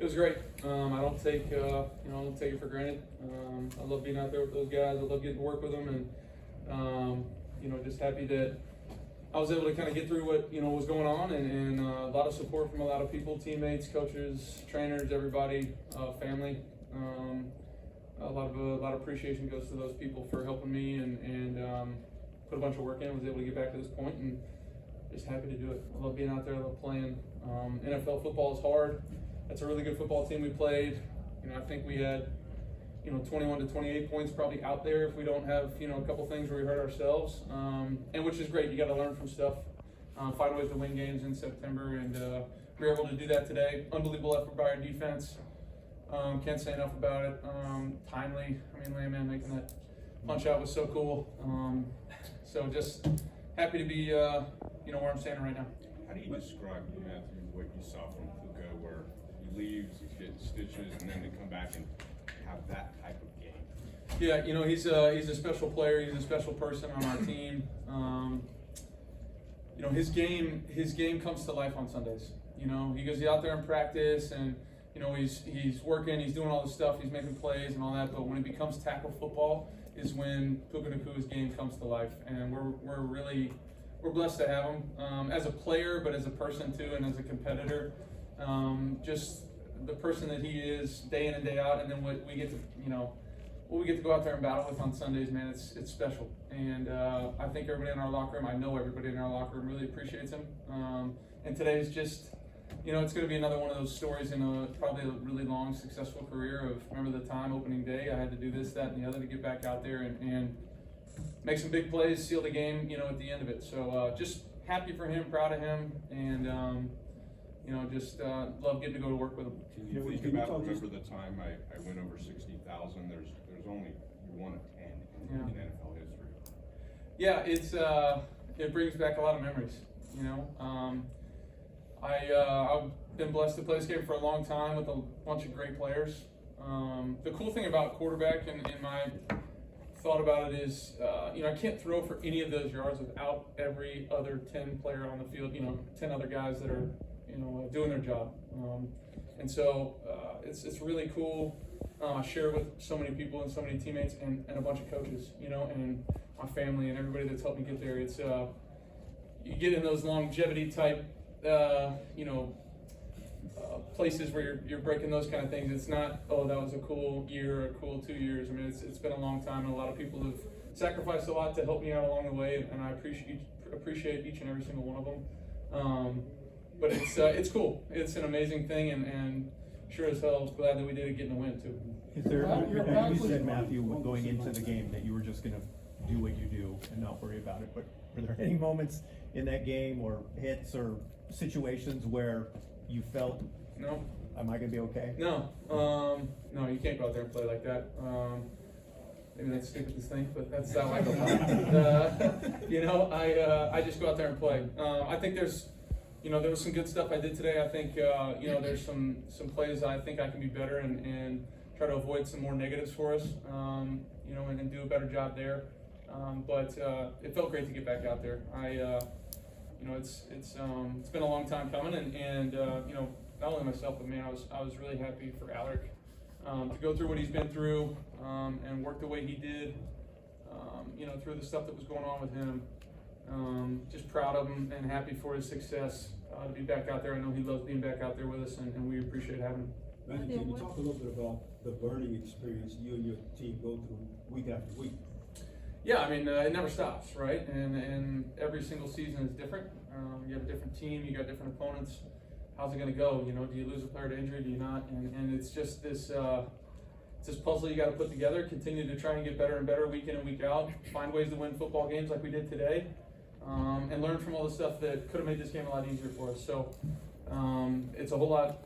It was great. I don't take I don't take it for granted. I love being out there with those guys. I love getting to work with them, and just happy that I was able to kind of get through what was going on, and a lot of support from a lot of people, teammates, coaches, trainers, everybody, family. A lot of appreciation goes to those people for helping me and put a bunch of work in. Was able to get back to this point, and just happy to do it. I love being out there. I love playing. NFL football is hard. That's a really good football team we played. I think we had 21 to 28 points probably out there if we don't have a couple things where we hurt ourselves, and which is great. You got to learn from stuff. Find ways to win games in September, and we were able to do that today. Unbelievable effort by our defense. Can't say enough about it. Timely. Landman making that punch out was so cool. So just happy to be where I'm standing right now. How do you describe, Matthew, what you saw from Puka, where he leaves, he's getting stitches, and then to come back and have that type of game? Yeah, he's a special player. He's a special person on our team. His game comes to life on Sundays. He goes out there in practice, and he's working, he's doing all the stuff, he's making plays and all that. But when it becomes tackle football, is when Puka Nakua's game comes to life, and we're blessed to have him as a player, but as a person too, and as a competitor. Just the person that he is day in and day out, and then what we get to go out there and battle with on Sundays, man, it's special. And I think everybody in our locker room, I know everybody in our locker room really appreciates him. And today's just, it's going to be another one of those stories in probably a really long, successful career of, remember the time, opening day, I had to do this, that, and the other to get back out there and make some big plays, seal the game, at the end of it. So just happy for him, proud of him, and just love getting to go to work with him. Can you think about, remember the time I went over 60,000? There's only one of 10 in NFL history. Yeah, it brings back a lot of memories. I've been blessed to play this game for a long time with a bunch of great players. The cool thing about quarterback and my thought about it is, I can't throw for any of those yards without every other 10 player on the field, 10 other guys that are, doing their job. And so it's really cool. I share with so many people and so many teammates and a bunch of coaches, and my family and everybody that's helped me get there. It's you get in those longevity type, places where you're breaking those kind of things. It's not, oh, that was a cool year or a cool 2 years. It's been a long time, and a lot of people have sacrificed a lot to help me out along the way, and I appreciate each and every single one of them. But it's cool. It's an amazing thing, and sure as hell glad that we did get in the win too. Is there, you said, Matthew, going into the game that you were just going to do what you do and not worry about it, but were there any moments in that game or hits or situations where you felt, no, am I going to be okay? No, no, you can't go out there and play like that. Maybe that's stupid to think, but that's how I go about it. I just go out there and play. I think there was some good stuff I did today. I think, there's some plays I think I can be better and try to avoid some more negatives for us, and do a better job there. But it felt great to get back out there. It's been a long time coming, and not only myself, but man, I was really happy for Alec to go through what he's been through and work the way he did, through the stuff that was going on with him. Just proud of him and happy for his success to be back out there. I know he loves being back out there with us, and we appreciate having him. Matthew, can you talk a little bit about the learning experience you and your team go through week after week? Yeah, it never stops, right? And every single season is different. You have a different team, you got different opponents. How's it going to go? Do you lose a player to injury? Do you not? And it's just this puzzle you got to put together. Continue to try and get better and better week in and week out. Find ways to win football games like we did today, and learn from all the stuff that could have made this game a lot easier for us. So it's a whole lot,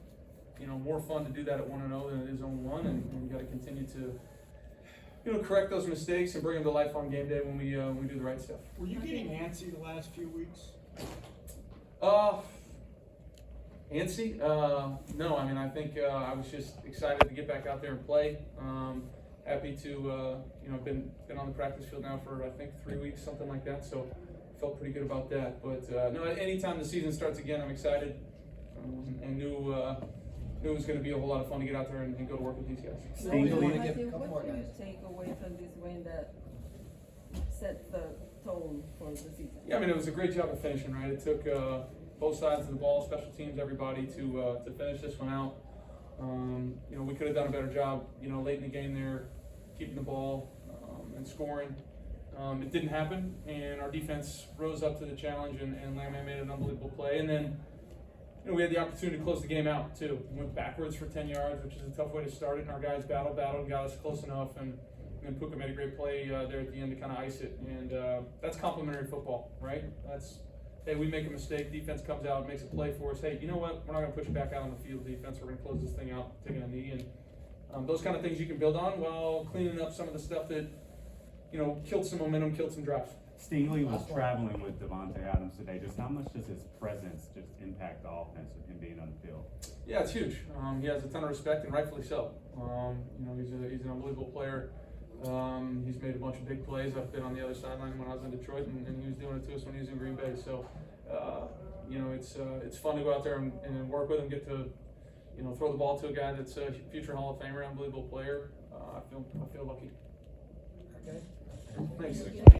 more fun to do that at 1-0 than it is 0-1, and you got to continue to, correct those mistakes and bring them to life on game day when we do the right stuff. Were you getting antsy the last few weeks? Antsy? No, I think I was just excited to get back out there and play. Happy to, been on the practice field now for I think 3 weeks, something like that. So felt pretty good about that. But no, anytime the season starts again, I'm excited and knew it was going to be a whole lot of fun to get out there and go to work with these guys. Staying Matthew, league. what do you take away from this win that set the tone for the season? Yeah, I mean, it was a great job of finishing, right? It took both sides of the ball, special teams, everybody to finish this one out. You know, we could have done a better job, you know, late in the game there, keeping the ball and scoring. It didn't happen, and our defense rose up to the challenge, and Lamb made an unbelievable play. And then, you know, we had the opportunity to close the game out too. We went backwards for 10 yards, which is a tough way to start it, and our guys battled, and got us close enough. And then Puka made a great play there at the end to kind of ice it. And that's complimentary football, right? That's, hey, we make a mistake, defense comes out, makes a play for us. Hey, you know what? We're not going to push it back out on the field, defense. We're going to close this thing out, taking a knee. And those kind of things you can build on while cleaning up some of the stuff that, you know, killed some momentum, killed some drives. Stingley was traveling with Devontae Adams today. Just how much does his presence just impact the offense with him being on the field? Yeah, it's huge. He has a ton of respect, and rightfully so. You know, he's an unbelievable player. He's made a bunch of big plays. I've been on the other sideline when I was in Detroit, and he was doing it to us when he was in Green Bay. So, you know, it's fun to go out there and work with him, get to, you know, throw the ball to a guy that's a future Hall of Famer, unbelievable player. I feel lucky. Okay. Thanks.